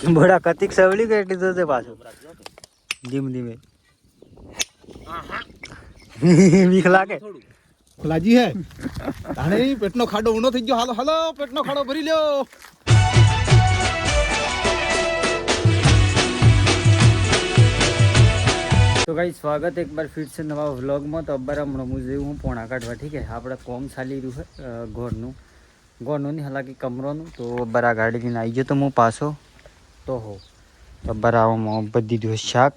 बड़ा कतिक सवली केटली तो ते पाछो धीम धीमे बीक लागे ખુલાજી હે તાણે પેટનો ખાડો ઊંડો થઈ ગયો. હાલો હાલો પેટનો ખાડો ભરી લ્યો. तो गाइस स्वागत एक बार फिर से नवा व्लॉग में. तो अब्बार हम मुझे हूँ पोणा काटवा. ठीक है આપણે કોમ ચાલી રહ્યું છે ઘરનું નહીં હાલાકી કમરોનું. તો અબ્બાર આ ગાડી લઈને આવી ગયો તો હું પાછો તો હો અબ્બાર આવામાં બધી દીધું શાક.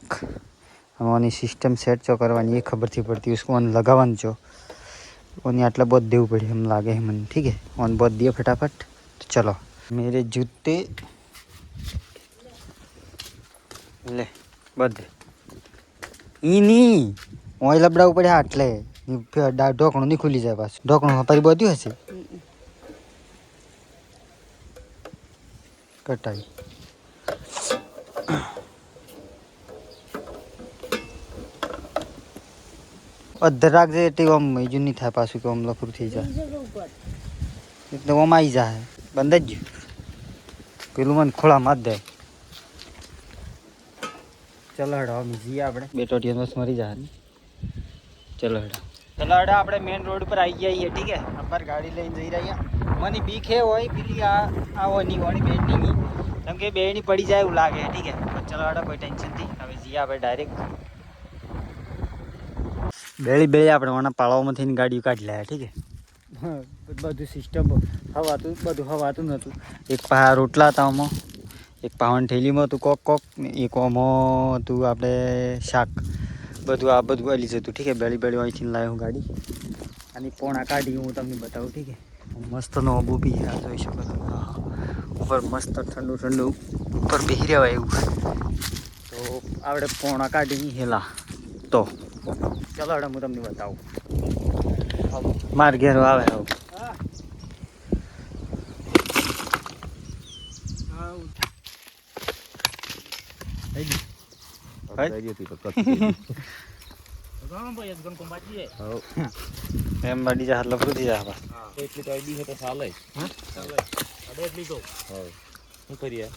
આમાંની સિસ્ટમ સેટ ચો કરવાની એ ખબર થી પડતી उसको ऑन लगावन जो ओनी आटला बहुत देव पड़ी हम लागे है मन. ठीक है ऑन बहुत दिए फटाफट. तो चलो मेरे जूते ले બધે ઈ ની ઓય લબડા ઉપર આટલે ઢોકણું નહીં ખુલી જાય પાછું. ઢોકણું હપારી બધું હશે કટાઈ અધર રાખજે એટલે આમ બીજું નહીં થાય પાછું કે આમ લફરું થઈ જાય એટલે આમ આવી જાય બંધ જ પેલું મને ખોળા માર દે. ચલો હેડો અમે જઈએ આપણે બે ટોટીઓ બસ મરી જાય. ચલો હેડો આપણે મેઇન રોડ પર આવી ગયા છીએ. ઠીક હે અબ્બાર ગાડી લઈને જઈ રહ્યા. મને બીક હે હોય પેલી આ ઓની બેડની કેમ કે બેડની પડી જાય એવું લાગે. ઠીક હે ચલો હેડો કોઈ ટેન્શન નથી. હવે જઈએ આપણે ડાયરેક્ટ બેળી આપણે ઓના પાળાઓમાંથી ગાડીઓ કાઢી લાયા. ઠીક હે બધું સિસ્ટમ બધું હવાતું નહોતું. એક પા રોટલા હતા આમાં, એક પાવન થેલીમાં હતું કોક ને એક ઓમાં હતું આપણે શાક. બધું આ બધું અલી જતું. ઠીક હે બેળી અહીંથી લાવ્યો હું ગાડી અને પોણા કાઢી હું તમને બતાવું. ઠીક હે મસ્તનો અબુ બી આ જોઈ શકો છો. હા ઉપર મસ્ત ઠંડુ ઉપર બેસી રહેવાય એવું. તો આપણે પોણા કાઢી હેલા તો ચલો હવે હું તમને બતાવું. માર ઘેરો આવે આવું એમ બાડી જા લફરું થઈ જાય. એટલી તો આઈડી છે તો ચાલે. હા ચાલે અડે એટલી તો હા શું કરીએ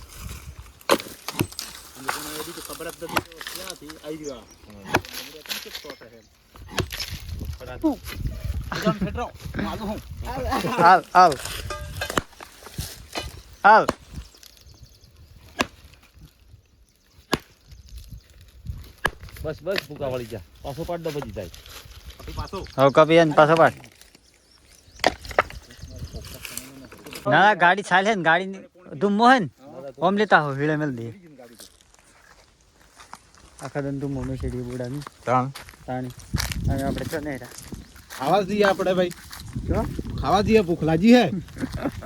અને કોને આઈડી તો ખબર જ નથી તો ક્યાંથી આવી ગયો. મને કેમ કે શોટ હે એકદમ ફેટરો માલું હું હાલ બસ ભૂકા વાળી જા પાછો પાડ દો પછી જાય પાછો હવે કપી ને પાછો પાડ. ના ગાડી ચાલે ને ગાડી તું મોહન ઓમ લેતા હો હીળે મેલ દે આખા દન તું મોમે છેડી બુડાની તાણી હવે આપણે તો નહીં ખાવા જઈએ આપણે ભાઈ. ખાવા જઈએ ભૂખ લાગી હે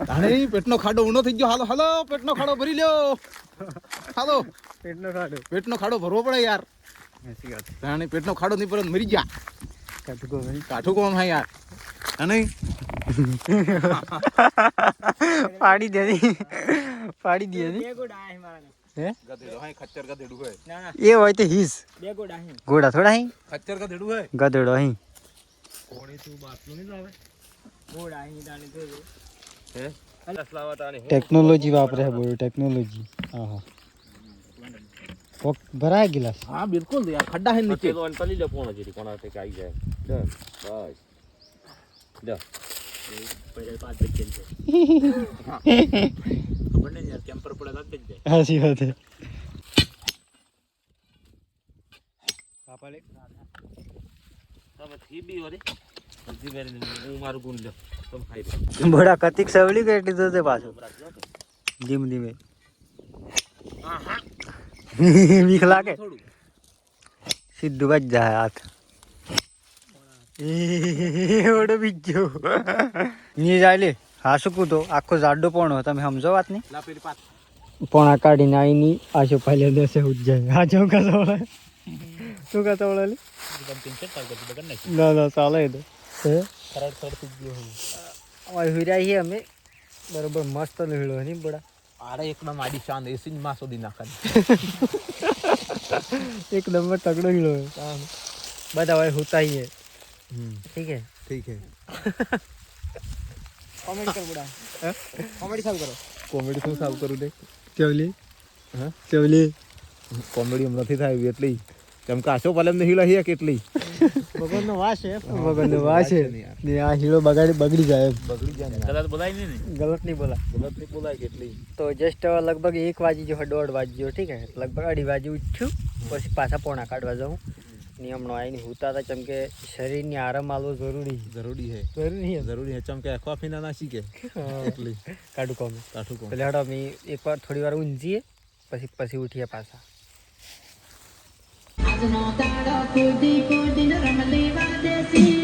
તાણે પેટનો ખાડો ઊંડો થઈ ગયો. હાલો હાલો પેટનો ખાડો ભરી લ્યો. હાલો પેટનો ખાડો ભરવો પડે યાર. તાણે પેટનો ખાડો નહીં પરત મરી ગયા. કાઠું કોમ હે યાર. અને પાડી દે હે ખચ્ચર ગધેડું હે એ હોય તો હીસ ઘોડા થોડા હી ખચ્ચર ગધેડું હે ગધેડો હી કોણી તું બાતનું નહીં આવે ઘોડા અહીં દાને જોજો હે અસલાવત આની ટેકનોલોજી વાપરે હે બોલ ટેકનોલોજી. હા કોક ભરાય ગિલાસ. હા બિલકુલ યાર ખड्डा હે નીચે તો અંતલી લે પોણો જેરી કોણા તે આવી જાય ડન બસ લે પડે પાસ બેચેલ છે ખબર નહીં યાર કેમ્પર પડે લાગ જ જાય. હાસી વાત હે પાપા લે તમે થી બી ઓરે જી મેરે હું મારું ગુણ લે તમે ખાઈ લે બડા કતિક સવલી કેટલી તો તે પાછો ધીમ ધીમે બીક લાગે સીધું જ જાય હાથ ઓડો બીજો ની જાય લે હા શું તો આખો જાડો પોણો તમે સમજો વાત નહીં. લા પેલી પાત પોણા કાઢીને આવીની આશો પહેલે દેશે ઉજ જાય. હા જો કાતો વળે શું કાતો વળે લે એકદમ પિંચર પાર કરી બગડ નાખી ના ચાલે તો હે ખરાડ ખર થઈ ગયો હું ઓય હુરાઈ હે અમે બરોબર મસ્ત લીળો નહીં બડા. આરે એકદમ આડી શાન એસી માં સોદી નાખવાની એક નંબર તગડો હીળો બધા હોય હોતા ही है. ठीक है कमेंट कर बुड़ा कॉमेडी चालू करो કોમેડી શું સાલ કરું દે चलिए ચવલી કોમેડી નથી થાય એટલી કેમ કે આશો પાલમ ને હીલા હિયા કેટલી ભગવાનનો વાસ છે ભગવાનનો વાસ છે ને આ હીરો બગડી જાય એમ. બગડી જાય ને કદાચ બોલાય નહીં ને ગલત નહીં બોલા. ગલત નહીં બોલાય કેટલી તો જસ્ટ લગભગ 1 વાગી ગયો 1:30 વાગી ગયો ઠીક હે લગભગ 2:30 વાગે ઉઠ્યું પછી પાછા પોણા કાઢવા જાઉં નિયમનો આવીને હુતા હતા કેમ કે શરીરને આરામ આલવો જરૂરી જરૂરી હે જરૂરી ચમ કે આખવા ફીના ના શીખે એટલી કાઢું કોમ કાઠું કોમ એટલે હડો અમે એકવાર થોડી વાર ઊંઘીએ પછી ઉઠીએ પાછા. આજનો દાડો કુદી કુદીને રમલેવા દેસી